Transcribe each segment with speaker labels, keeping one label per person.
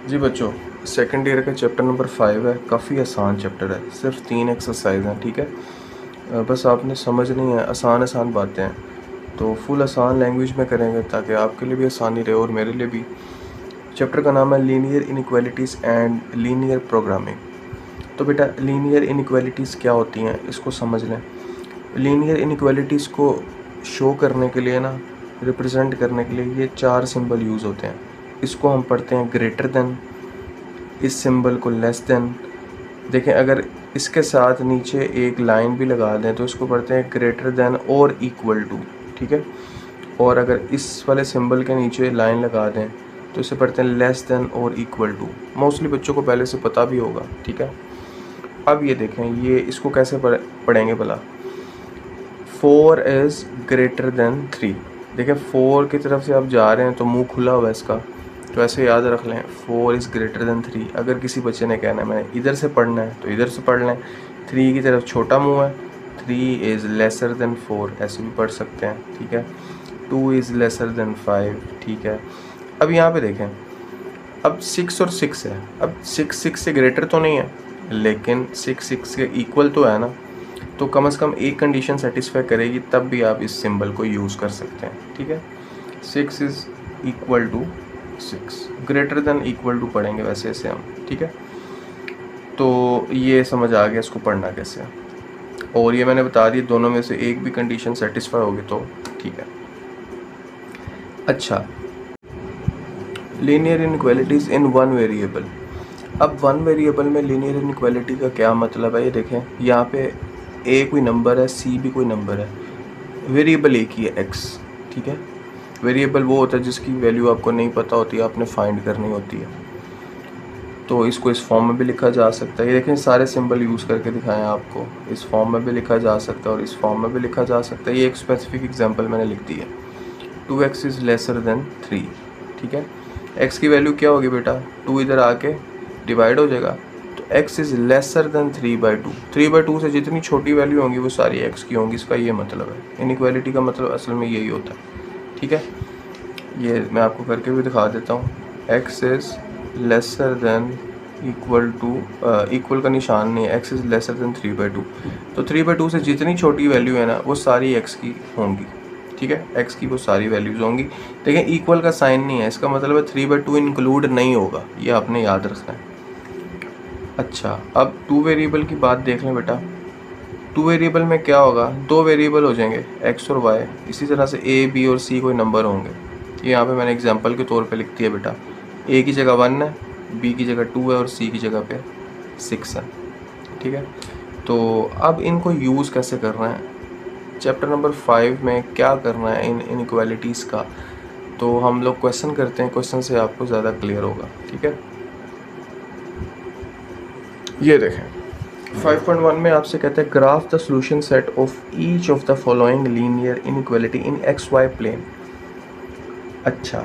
Speaker 1: जी बच्चों, second year का chapter number 5 है। काफ़ी आसान चैप्टर है, सिर्फ 3 एक्सरसाइज हैं। ठीक है, बस आपने समझनी है, आसान आसान बातें हैं। तो फुल आसान लैंग्वेज में करेंगे ताकि आपके लिए भी आसानी रहे और मेरे लिए भी। चैप्टर का नाम है linear inequalities and linear programming. तो बेटा, लीनियर इनइक्वालिटीज़ क्या होती हैं इसको समझ लें। लीनियर इनइक्वालिटीज़ को शो करने के लिए ना, रिप्रेजेंट करने के लिए ये 4 सिंबल यूज़ होते हैं। इसको हम पढ़ते हैं ग्रेटर देन, इस सिंबल को लेस देन। देखें, अगर इसके साथ नीचे एक लाइन भी लगा दें तो इसको पढ़ते हैं ग्रेटर देन और इक्वल टू। ठीक है, और अगर इस वाले सिंबल के नीचे लाइन लगा दें तो इसे पढ़ते हैं लेस देन और इक्वल टू। मोस्टली बच्चों को पहले से पता भी होगा। ठीक है, अब ये देखें, ये इसको कैसे पढ़ेंगे भला। 4 इज़ ग्रेटर देन 3। देखें, 4 की तरफ से आप जा रहे हैं तो मुंह खुला हुआ है इसका, तो ऐसे याद रख लें 4 इज़ ग्रेटर देन 3। अगर किसी बच्चे ने कहना है मैंने इधर से पढ़ना है तो इधर से पढ़ लें। 3 की तरफ छोटा मुंह है, 3 इज़ लेसर देन 4, ऐसे भी पढ़ सकते हैं। ठीक है, 2 इज़ लेसर देन 5। ठीक है, अब यहाँ पे देखें, अब 6 और 6 है। अब 6 से ग्रेटर तो नहीं है, लेकिन 6 के इक्वल तो है ना। तो कम से कम एक कंडीशन सेटिस्फाई करेगी, तब भी आप इस सिंबल को यूज़ कर सकते हैं। ठीक है, 6 is equal to 6, greater than equal to पढ़ेंगे वैसे ऐसे हम। ठीक है, तो ये समझ आ गया इसको पढ़ना कैसे है। और ये मैंने बता दिया, दोनों में से एक भी कंडीशन सेटिस्फाई होगी तो ठीक है। अच्छा, linear inequalities in one variable. अब वन वेरिएबल में लीनियर इनइक्वालिटी का क्या मतलब है, ये देखें। यहाँ पे ए कोई नंबर है, सी भी कोई नंबर है, वेरिएबल एक ही है एक्स। ठीक है, वेरिएबल वो होता है जिसकी वैल्यू आपको नहीं पता होती, आपने फाइंड करनी होती है। तो इसको इस फॉर्म में भी लिखा जा सकता है। ये देखें, सारे सिंबल यूज़ करके दिखाएं आपको। इस फॉर्म में भी लिखा जा सकता है और इस फॉर्म में भी लिखा जा सकता है। ये एक स्पेसिफिक एग्जांपल मैंने लिख दी है। 2x is lesser then 3। ठीक है, x की वैल्यू क्या होगी बेटा, 2 इधर आके डिवाइड हो जाएगा, तो x इज़ लेसर देन 3/2। 3/2 से जितनी छोटी वैल्यू होंगी वो सारी x की होंगी। इसका ये मतलब है, इनइक्वालिटी का मतलब असल में यही होता है। ठीक है, ये मैं आपको करके भी दिखा देता हूँ। x is lesser than equal to, equal का निशान नहीं है, x इज़ लेसर देन 3/2। तो 3/2 से जितनी छोटी वैल्यू है ना वो सारी x की होंगी। ठीक है, x की वो सारी वैल्यूज़ होंगी। देखें, इक्वल का साइन नहीं है, इसका मतलब है 3/2 इंक्लूड नहीं होगा, ये आपने याद रखना है। अच्छा, अब 2 वेरिएबल की बात देख लें बेटा। 2 वेरिएबल में क्या होगा, 2 वेरिएबल हो जाएंगे x और y। इसी तरह से a, b और c कोई नंबर होंगे। ये यहाँ पे मैंने एग्जांपल के तौर पे लिख दिया बेटा। a की जगह 1 है, b की जगह 2 है और c की जगह पे 6 है। ठीक है, तो अब इनको यूज़ कैसे करना है, चैप्टर नंबर 5 में क्या करना है इन इनइक्वालिटीज़ का, तो हम लोग क्वेश्चन करते हैं। क्वेश्चन से आपको ज़्यादा क्लियर होगा। ठीक है, ये देखें 5.1 में आपसे कहते हैं graph the solution set of each of the following linear inequality in x y plane. अच्छा,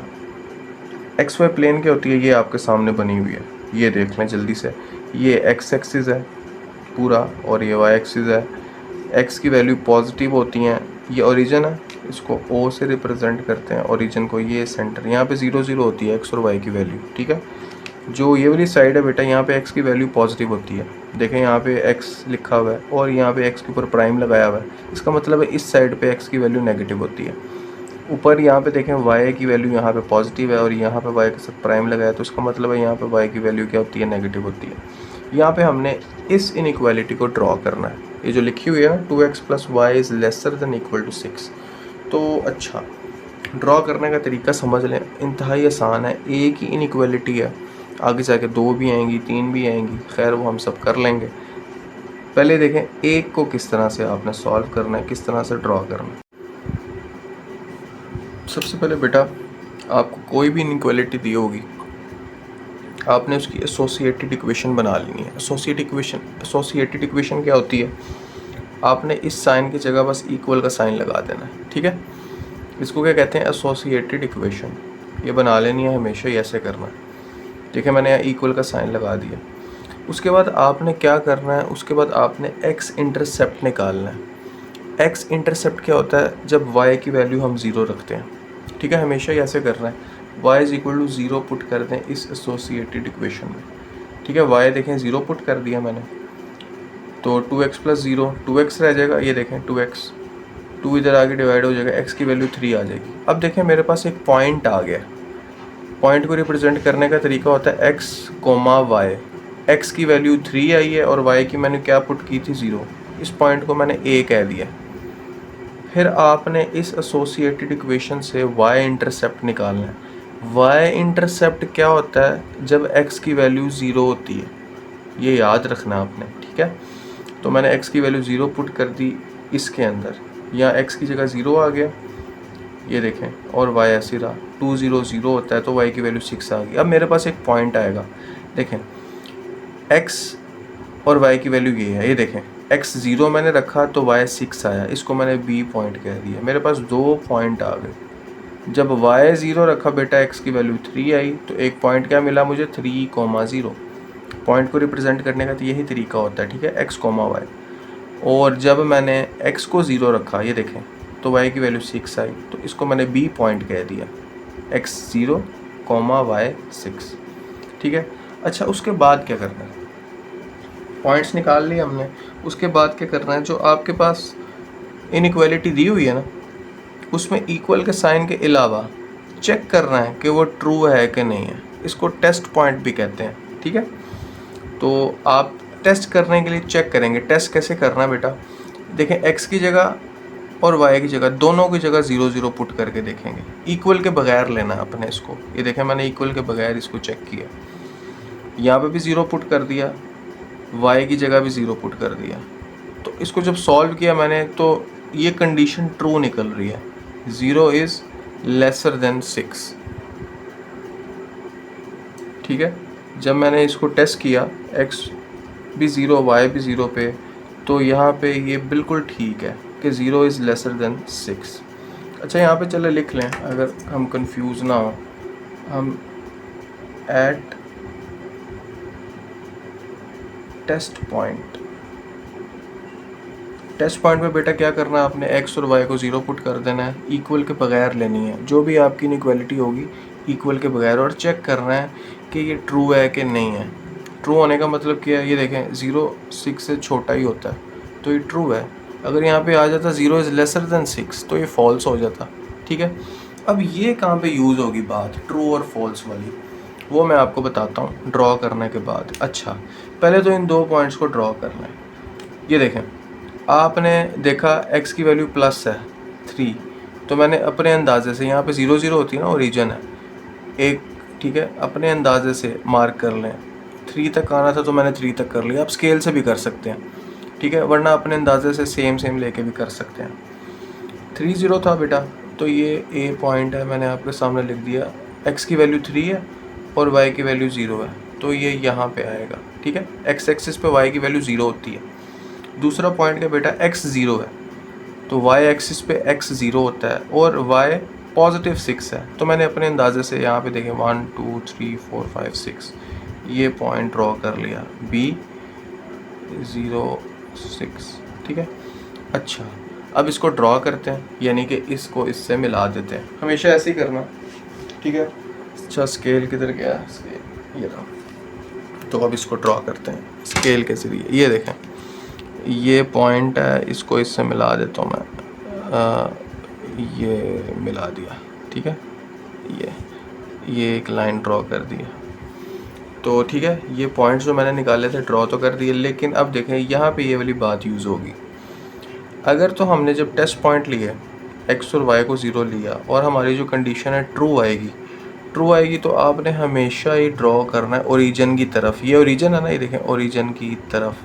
Speaker 1: एक्स वाई प्लेन क्या होती है, ये आपके सामने बनी हुई है, ये देख लें जल्दी से। ये एक्स एक्सिस है पूरा और ये वाई एक्सिस है। एक्स की वैल्यू पॉजिटिव होती हैं, ये ओरिजिन है, इसको ओ से रिप्रेजेंट करते हैं ओरिजिन को। ये सेंटर, यहाँ पे 0 0 होती है एक्स और वाई की वैल्यू। ठीक है, जो ये वाली साइड है बेटा, यहाँ पे एक्स की वैल्यू पॉजिटिव होती है। देखें, यहाँ पे एक्स लिखा हुआ है और यहाँ पे एक्स के ऊपर प्राइम लगाया हुआ है, इसका मतलब है इस साइड पे एक्स की वैल्यू नेगेटिव होती है। ऊपर यहाँ पे देखें वाई की वैल्यू यहाँ पे पॉजिटिव है और यहाँ पे वाई के साथ प्राइम लगाया, तो इसका मतलब है यहाँ पे वाई की वैल्यू क्या होती है, नेगेटिव होती है। यहाँ पे हमने इस इनइक्वालिटी को ड्रॉ करना है, ये जो लिखी हुई है ना, 2x plus y is lesser than equal to 6। तो अच्छा, ड्रॉ करने का तरीका समझ लें, इंतहाई आसान है। एक ही इनइक्वालिटी है, आगे जाके 2 भी आएंगी, 3 भी आएंगी, खैर वो हम सब कर लेंगे। पहले देखें एक को किस तरह से आपने सॉल्व करना है, किस तरह से ड्रॉ करना है। सबसे पहले बेटा, आपको कोई भी इनइक्वालिटी दी होगी, आपने उसकी एसोसिएटेड इक्वेशन बना लेनी है। एसोसिएटेड इक्वेशन क्या होती है, आपने इस साइन की जगह बस इक्वल का साइन लगा देना है। ठीक है, इसको क्या कहते हैं, एसोसिएटेड इक्वेशन। ये बना लेनी है, हमेशा ही ऐसे करना है। देखिए, मैंने यहाँ इक्वल का साइन लगा दिया। उसके बाद आपने क्या करना है, उसके बाद आपने एक्स इंटरसेप्ट निकालना है। एक्स इंटरसेप्ट क्या होता है, जब वाई की वैल्यू हम 0 रखते हैं। ठीक है, हमेशा ही ऐसे करना है। y is equal to 0 put कर दें इस एसोसिएटेड इक्वेशन में, ठीक है। y देखें 0 पुट कर दिया मैंने, तो 2x प्लस 0 2x रह जाएगा, ये देखें 2x, 2 इधर आगे डिवाइड हो जाएगा, x की वैल्यू 3 आ जाएगी। अब देखें मेरे पास एक पॉइंट आ गया, पॉइंट को रिप्रेजेंट करने का तरीका होता है x, y, x की वैल्यू 3 आई है और y की मैंने क्या पुट की थी 0, इस पॉइंट को मैंने a कह दिया। फिर आपने इस एसोसिएटेड इक्वेशन से y इंटरसेप्ट निकालना है। y इंटरसेप्ट क्या होता है जब x की वैल्यू 0 होती है, ये याद रखना आपने, ठीक है। तो मैंने x की वैल्यू 0 पुट कर दी इसके अंदर, या x की जगह 0 आ गया, ये देखें, और y ऐसे रहा, 2 0 0 होता है तो y की वैल्यू 6 आ गई। अब मेरे पास एक पॉइंट आएगा, देखें x और y की वैल्यू ये है, ये देखें x 0 मैंने रखा तो y 6 आया, इसको मैंने b पॉइंट कह दिया। मेरे पास 2 पॉइंट आ गए। जब y 0 रखा बेटा, x की वैल्यू 3 आई, तो एक पॉइंट क्या मिला मुझे 3,0। पॉइंट को रिप्रेजेंट करने का तो यही तरीका होता है, ठीक है, x, y। और जब मैंने x को 0 रखा, ये देखें, तो y की वैल्यू 6 आई, तो इसको मैंने b पॉइंट कह दिया, x 0, y 6, ठीक है। अच्छा, उसके बाद क्या करना है, पॉइंट्स निकाल लिए हमने, उसके बाद क्या करना है, जो आपके पास इनइक्वालिटी दी हुई है ना, उसमें इक्वल के साइन के अलावा चेक करना है कि वो ट्रू है कि नहीं है। इसको टेस्ट पॉइंट भी कहते हैं, ठीक है। तो आप टेस्ट करने के लिए चेक करेंगे। टेस्ट कैसे करना है बेटा, देखें x की जगह और y की जगह, दोनों की जगह 0 0 पुट करके देखेंगे, इक्वल के बगैर लेना है अपने इसको। ये देखें मैंने इक्वल के बगैर इसको चेक किया, यहाँ पे भी 0 पुट कर दिया, y की जगह भी 0 पुट कर दिया। तो इसको जब सॉल्व किया मैंने, तो ये कंडीशन ट्रू निकल रही है, 0 इज़ लेसर देन 6, ठीक है। जब मैंने इसको टेस्ट किया, x भी 0 y भी 0 पे, तो यहाँ पे ये बिल्कुल ठीक है कि 0 इज़ लेसर देन 6। अच्छा, यहाँ पे चले लिख लें अगर हम कंफ्यूज ना हो, हम at test point, test point पे बेटा क्या करना है, आपने x और y को 0 पुट कर देना है, इक्वल के बगैर लेनी है, जो भी आपकी इनइक्वालिटी होगी इक्वल के बगैर, और चेक करना है कि ये ट्रू है कि नहीं है। ट्रू होने का मतलब क्या है, ये देखें 0 6 से छोटा ही होता है तो ये ट्रू है। अगर यहाँ पे आ जाता 0 इज़ लेसर देन 6 तो ये फॉल्स हो जाता, ठीक है। अब ये कहाँ पे यूज़ होगी बात ट्रू और फॉल्स वाली, वो मैं आपको बताता हूँ ड्रॉ करने के बाद। अच्छा, पहले तो इन 2 पॉइंट्स को ड्रॉ करना है। ये देखें, आपने देखा x की वैल्यू प्लस है 3, तो मैंने अपने अंदाजे से, यहाँ पे 0 0 होती है ना, ओरिजिन है एक, ठीक है, अपने अंदाजे से मार्क कर लें। 3 तक आना था तो मैंने 3 तक कर लिया। आप स्केल से भी कर सकते हैं, ठीक है, वरना अपने अंदाजे से सेम लेके भी कर सकते हैं। 3 0 था बेटा, तो ये a पॉइंट है, मैंने आपके सामने लिख दिया। x की वैल्यू 3 है और y की वैल्यू 0 है, तो ये यहाँ पे आएगा, ठीक है। x एक्सिस पे y की वैल्यू 0 होती है। दूसरा पॉइंट क्या बेटा, x 0 है तो y एक्सिस पे x 0 होता है और y पॉजिटिव 6 है, तो मैंने अपने अंदाजे से यहाँ पे देखें 1 2 3 4 5 6 ये पॉइंट ड्रॉ कर लिया, b 0 6, ठीक है। अच्छा, अब इसको ड्रॉ करते हैं, यानी कि इसको इससे मिला देते हैं, हमेशा ऐसे ही करना, ठीक है। अच्छा, स्केल किधर गया, स्केल ये रहा। तो अब इसको ड्रॉ करते हैं स्केल के ज़रिए। ये देखें, ये पॉइंट है, इसको इससे मिला देता हूँ मैं, ये मिला दिया, ठीक है। ये एक लाइन ड्रॉ कर दिया, तो ठीक है। ये पॉइंट्स जो मैंने निकाले थे ड्रॉ तो कर दिए, लेकिन अब देखें यहाँ पे ये वाली बात यूज़ होगी। अगर तो हमने जब टेस्ट पॉइंट लिए x और y को 0 लिया और हमारी जो कंडीशन है ट्रू आएगी, तो आपने हमेशा ही ड्रॉ करना है ओरिजिन की तरफ। ये ओरिजिन है ना, ये देखें ओरिजिन की तरफ,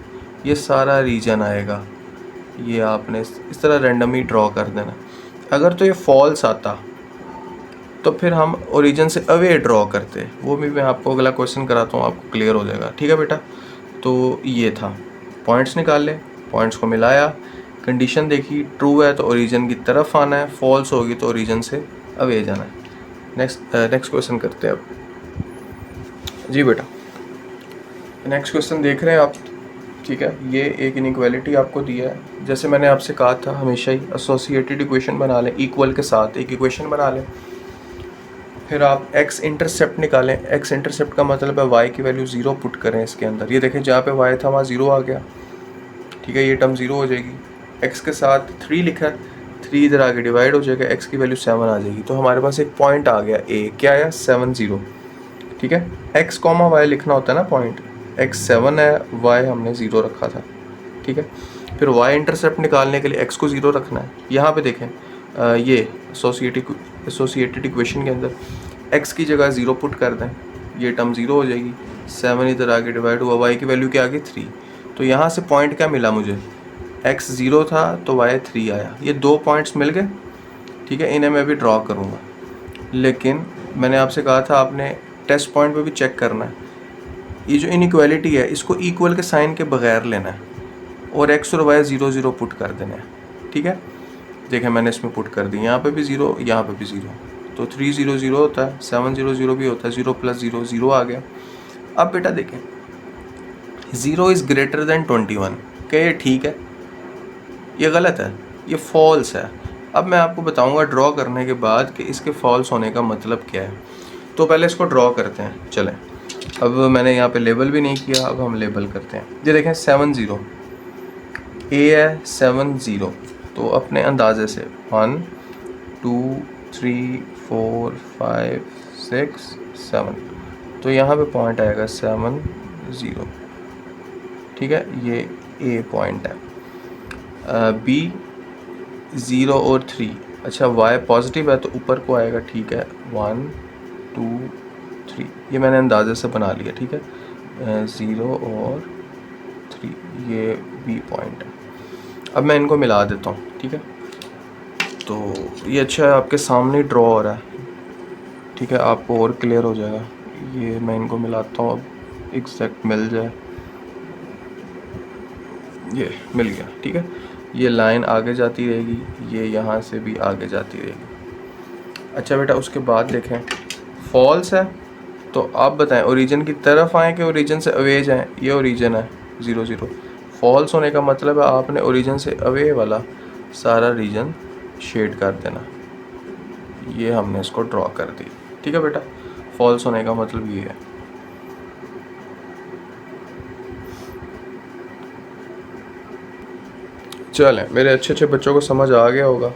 Speaker 1: ये सारा रीजन आएगा, ये आपने इस तरह रैंडमली ड्रॉ कर देना। अगर तो ये फॉल्स आता तो फिर हम ओरिजिन से अवे ड्रॉ करते, वो भी मैं आपको अगला क्वेश्चन कराता हूँ, आपको क्लियर हो जाएगा, ठीक है बेटा। तो ये था, पॉइंट्स निकाल ले, पॉइंट्स को मिलाया, कंडीशन देखी, ट्रू है तो ओरिजिन की तरफ आना है, फॉल्स होगी तो ओरिजिन से अवे जाना है। नेक्स्ट क्वेश्चन करते हैं अब जी बेटा। नेक्स्ट क्वेश्चन देख रहे हैं आप, ठीक है। ये एक इनइक्वालिटी आपको दिया है, जैसे मैंने आपसे कहा था हमेशा ही एसोसिएटेड इक्वेशन बना लें, इक्वल के साथ एक इक्वेशन बना लें। फिर आप x इंटरसेप्ट निकालें। x इंटरसेप्ट का मतलब है y की वैल्यू 0 पुट करें इसके अंदर। ये देखें जहाँ पे y था वहाँ 0 आ गया, ठीक है, ये टर्म 0 हो जाएगी। x के साथ 3 लिखा है, 3 इधर आगे डिवाइड हो जाएगा, x की वैल्यू 7 आ जाएगी। तो हमारे पास एक पॉइंट आ गया a, क्या आया 7 0, ठीक है। x कॉमा y लिखना होता है ना पॉइंट, x 7 है, y हमने 0 रखा था, ठीक है। फिर y इंटरसेप्ट निकालने के लिए x को 0 रखना है। यहाँ पे देखें ये एसोसिएटेड इक्वेशन के अंदर x की जगह 0 पुट कर दें, ये टर्म 0 हो जाएगी। 7 इधर आगे डिवाइड हुआ, y की वैल्यू क्या आ गई 3। तो यहाँ से पॉइंट क्या मिला मुझे, x 0 था तो y 3 आया। ये 2 पॉइंट्स मिल गए, ठीक है। इन्हें मैं भी ड्रॉ करूँगा, लेकिन मैंने आपसे कहा था आपने टेस्ट पॉइंट पे भी चेक करना है। ये जो इनइक्वालिटी है इसको इक्वल के साइन के बगैर लेना है और x और y 0 0 पुट कर देना है, ठीक है। देखें मैंने इसमें पुट कर दी, यहाँ पे भी 0, यहाँ पे भी 0, तो 3 0 0 होता है, 7 0 0 भी होता है, 0 + 0 0 आ गया। अब बेटा देखें 0 इज़ ग्रेटर देन 21, क्या ये ठीक है? ये गलत है, ये फॉल्स है। अब मैं आपको बताऊंगा ड्रॉ करने के बाद कि इसके फॉल्स होने का मतलब क्या है। तो पहले इसको ड्रॉ करते हैं, चलें। अब मैंने यहाँ पे लेबल भी नहीं किया, अब हम लेबल करते हैं। ये देखें 7 0, ए है 7 0, तो अपने अंदाजे से 1 2 3 4 5 6 7, तो यहाँ पे पॉइंट आएगा 7 0, ठीक है। ये ए पॉइंट है। बी 0 और 3, अच्छा y पॉजिटिव है तो ऊपर को आएगा, ठीक है। 1 2 3, ये मैंने अंदाजे से बना लिया, ठीक है। 0 और 3, ये बी पॉइंट है। अब मैं इनको मिला देता हूँ, ठीक है। तो ये अच्छा है आपके सामने ड्रॉ हो रहा है, ठीक है, आपको और क्लियर हो जाएगा। ये मैं इनको मिलाता हूँ, अब एग्जैक्ट मिल जाए, ये मिल गया, ठीक है। ये लाइन आगे जाती रहेगी, ये यहाँ से भी आगे जाती रहेगी। अच्छा बेटा उसके बाद देखें फॉल्स है, तो आप बताएं ओरिजिन की तरफ आएँ कि ओरिजिन से अवे जाएँ। ये ओरिजिन है 0 0, फॉल्स होने का मतलब है आपने ओरिजिन से अवे वाला सारा रीजन शेड कर देना। ये हमने इसको ड्रॉ कर दी, ठीक है बेटा। फॉल्स होने का मतलब ये है। चलें, मेरे अच्छे अच्छे बच्चों को समझ आ गया होगा।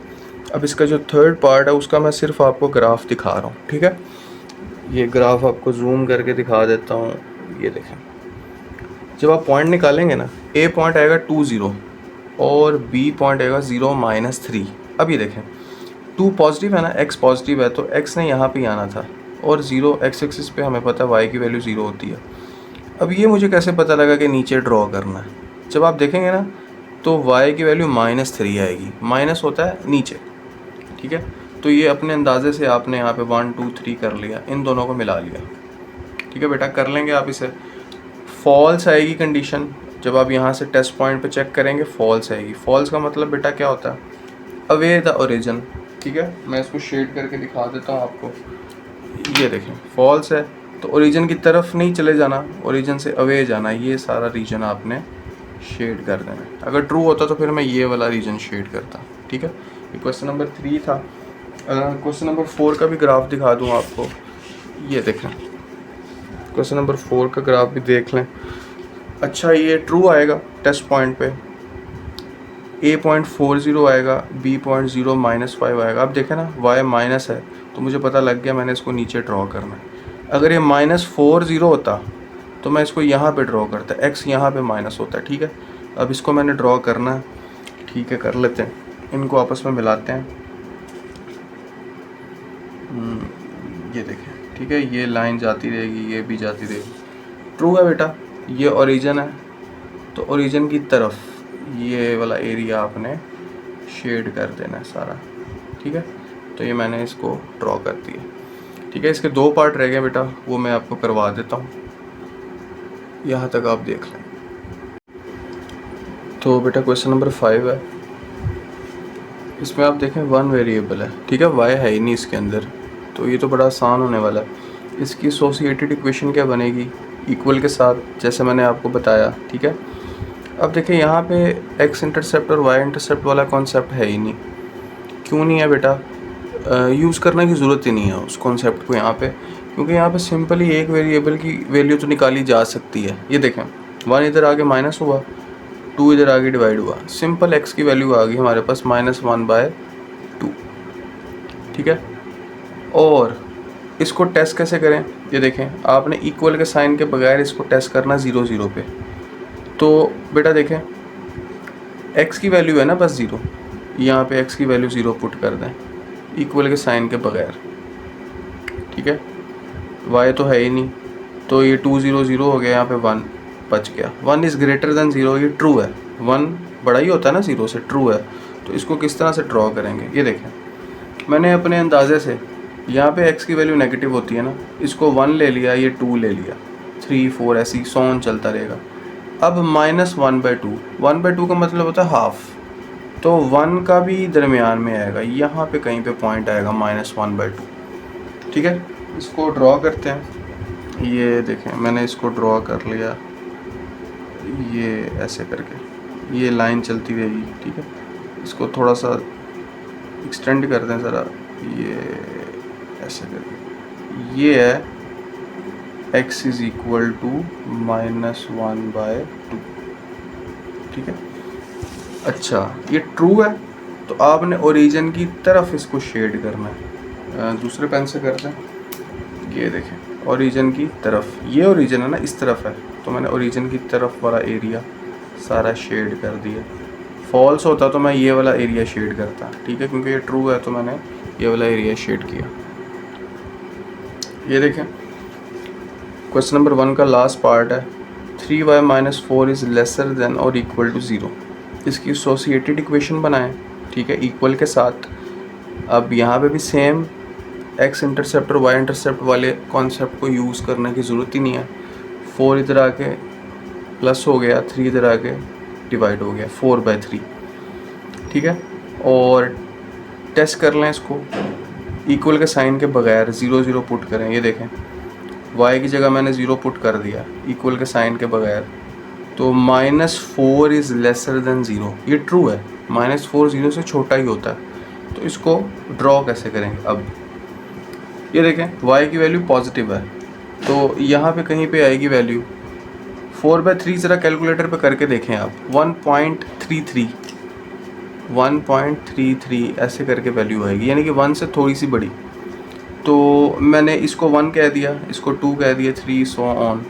Speaker 1: अब इसका जो थर्ड पार्ट है उसका मैं सिर्फ आपको ग्राफ दिखा रहा हूँ, ठीक है। ये ग्राफ आपको जूम करके दिखा देता हूँ। ये देखें जब आप पॉइंट निकालेंगे ना, ए पॉइंट आएगा 2 0 और बी पॉइंट आएगा 0 -3। अब ये देखें 2 पॉजिटिव है ना, x पॉजिटिव है तो x ने यहाँ पे आना था, और 0 x एक्सिस पे हमें पता है y की वैल्यू 0 होती है। अब ये मुझे कैसे पता लगा कि नीचे ड्रॉ करना है? जब आप देखेंगे ना तो y की वैल्यू -3 आएगी, माइनस होता है नीचे, ठीक है। तो ये अपने अंदाजे से आपने यहाँ पे 1 2 3 कर लिया, इन दोनों को मिला लिया, ठीक है बेटा। कर लेंगे आप इसे। फॉल्स आएगी कंडीशन, जब आप यहाँ से टेस्ट पॉइंट पे चेक करेंगे फॉल्स आएगी। फॉल्स का मतलब बेटा क्या होता है, अवे द ओरिजिन, ठीक है। मैं इसको शेड करके दिखा देता हूँ आपको। ये देखें फॉल्स है तो ओरिजिन की तरफ नहीं चले जाना, ओरिजिन से अवे जाना, ये सारा रीजन आपने शेड कर देना। अगर ट्रू होता तो फिर मैं ये वाला रीजन शेड करता, ठीक है। ये क्वेश्चन नंबर 3 था। क्वेश्चन नंबर 4 का भी ग्राफ दिखा दूँ आपको। ये देखें क्वेश्चन नंबर 4 का ग्राफ भी देख लें। अच्छा ये ट्रू आएगा टेस्ट पॉइंट पे, A.40 आएगा, B.0 -5 आएगा। अब देखें ना y माइनस है तो मुझे पता लग गया मैंने इसको नीचे ड्रॉ करना है। अगर ये -40 होता तो मैं इसको यहाँ पे ड्रॉ करता, x यहाँ पे माइनस होता है, ठीक है। अब इसको मैंने ड्रॉ करना है, ठीक है, कर लेते हैं, इनको आपस में मिलाते हैं। ये देखें, ठीक है, ये लाइन जाती रहेगी, ये भी जाती रहेगी। ट्रू है बेटा, ये ओरिजिन है तो ओरिजिन की तरफ ये वाला एरिया आपने शेड कर देना है सारा, ठीक है। तो ये मैंने इसको ड्रॉ कर दिया, ठीक है। इसके 2 पार्ट रह गए बेटा, वो मैं आपको करवा देता हूँ, यहाँ तक आप देख लें। तो बेटा क्वेश्चन नंबर 5 है, इसमें आप देखें 1 वेरिएबल है, ठीक है, y है ही नहीं इसके अंदर, तो ये तो बड़ा आसान होने वाला है। इसकी एसोसिएटेड इक्वेशन क्या बनेगी, इक्वल के साथ, जैसे मैंने आपको बताया, ठीक है। अब देखिए यहाँ पे x इंटरसेप्ट और y इंटरसेप्ट वाला कॉन्सेप्ट है ही नहीं। क्यों नहीं है बेटा? यूज़ करने की ज़रूरत ही नहीं है उस कॉन्सेप्ट को यहाँ पे, क्योंकि यहाँ पे सिंपली एक वेरिएबल की वैल्यू तो निकाली जा सकती है। ये देखें 1 इधर आगे माइनस हुआ, 2 इधर आगे डिवाइड हुआ, सिंपल x की वैल्यू आ गई हमारे पास -1/2। ठीक है, और इसको टेस्ट कैसे करें, ये देखें आपने इक्वल के साइन के बगैर इसको टेस्ट करना 0 0 पे। तो बेटा देखें x की वैल्यू है ना बस 0, यहाँ पे x की वैल्यू 0 पुट कर दें इक्वल के साइन के बगैर। ठीक है, y तो है ही नहीं, तो ये 2 0 0 हो गया, यहाँ पे 1 बच गया। 1 इज़ ग्रेटर देन 0, ये ट्रू है, 1 बड़ा ही होता है ना 0 से, ट्रू है। तो इसको किस तरह से ड्रॉ करेंगे, ये देखें मैंने अपने अंदाजे से यहाँ पे x की वैल्यू नेगेटिव होती है ना, इसको 1 ले लिया, ये 2 ले लिया, 3 4 ऐसी सॉन चलता रहेगा। अब -1/2, 1/2 का मतलब होता है हाफ, तो 1 का भी दरमियान में आएगा, यहाँ पे कहीं पे पॉइंट आएगा -1/2। ठीक है, इसको ड्रॉ करते हैं। ये देखें मैंने इसको ड्रॉ कर लिया, ये ऐसे करके ये लाइन चलती रहेगी। ठीक है, इसको थोड़ा सा एक्सटेंड कर दें ज़रा, ये ऐसे करके, ये है x इज़ इक्वल टू -1/2। ठीक है, अच्छा ये ट्रू है, तो आपने ओरिजिन की तरफ इसको शेड करना है। दूसरे पेन से करते हैं, ये देखें ओरिजिन की तरफ, ये ओरिजिन है ना इस तरफ है, तो मैंने ओरिजिन की तरफ वाला एरिया सारा शेड कर दिया। फॉल्स होता तो मैं ये वाला एरिया शेड करता। ठीक है, क्योंकि ये ट्रू है तो मैंने ये वाला एरिया शेड किया। ये देखें क्वेश्चन नंबर 1 का लास्ट पार्ट है, 3y - 4 इज़ लेसर देन और इक्वल टू 0। इसकी एसोसिएटेड इक्वेशन बनाएं। ठीक है, इक्वल के साथ। अब यहाँ पे भी सेम x इंटरसेप्ट और y इंटरसेप्ट वाले कॉन्सेप्ट को यूज़ करने की ज़रूरत ही नहीं है। 4 इधर आके प्लस हो गया, 3 इधर आके डिवाइड हो गया, 4/3। ठीक है, और टेस्ट कर लें इसको इक्वल के साइन के बगैर, 0 0 पुट करें। ये देखें y की जगह मैंने 0 पुट कर दिया इक्वल के साइन के बगैर, तो -4 इज़ लेसर देन 0, ये ट्रू है, -4 0 से छोटा ही होता है। तो इसको ड्रॉ कैसे करेंगे, अब ये देखें y की वैल्यू पॉजिटिव है, तो यहाँ पे कहीं पे आएगी वैल्यू 4/3। ज़रा कैलकुलेटर पे करके देखें आप, 1.33 ऐसे करके वैल्यू आएगी, यानी कि 1 से थोड़ी सी बड़ी। तो मैंने इसको 1 कह दिया, इसको 2 कह दिया, 3 सो ऑन।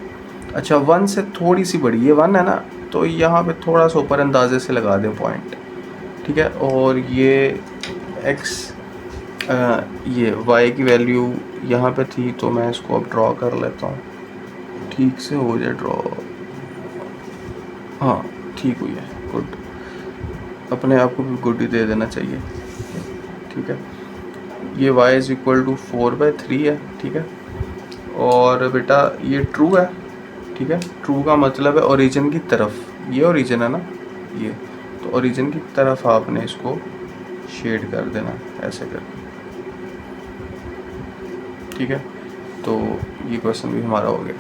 Speaker 1: अच्छा 1 से थोड़ी सी बड़ी, ये 1 है ना, तो यहाँ पे थोड़ा सा ऊपर अंदाजे से लगा दें पॉइंट। ठीक है, और ये x ये y की वैल्यू यहाँ पे थी, तो मैं इसको अब ड्रॉ कर लेता हूँ, ठीक से हो जाए ड्रॉ। हाँ ठीक हुई है, गुड, अपने आप को भी गुड ही दे देना चाहिए। ठीक है, ये y इज़ इक्वल टू 4/3 है। ठीक है, और बेटा ये ट्रू है। ठीक है, ट्रू का मतलब है ओरिजिन की तरफ, ये ओरिजिन है ना ये, तो ओरिजिन की तरफ आपने इसको शेड कर देना ऐसे करके। ठीक है, तो ये क्वेश्चन भी हमारा हो गया।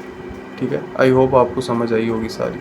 Speaker 1: ठीक है, आई होप आपको समझ आई होगी सारी।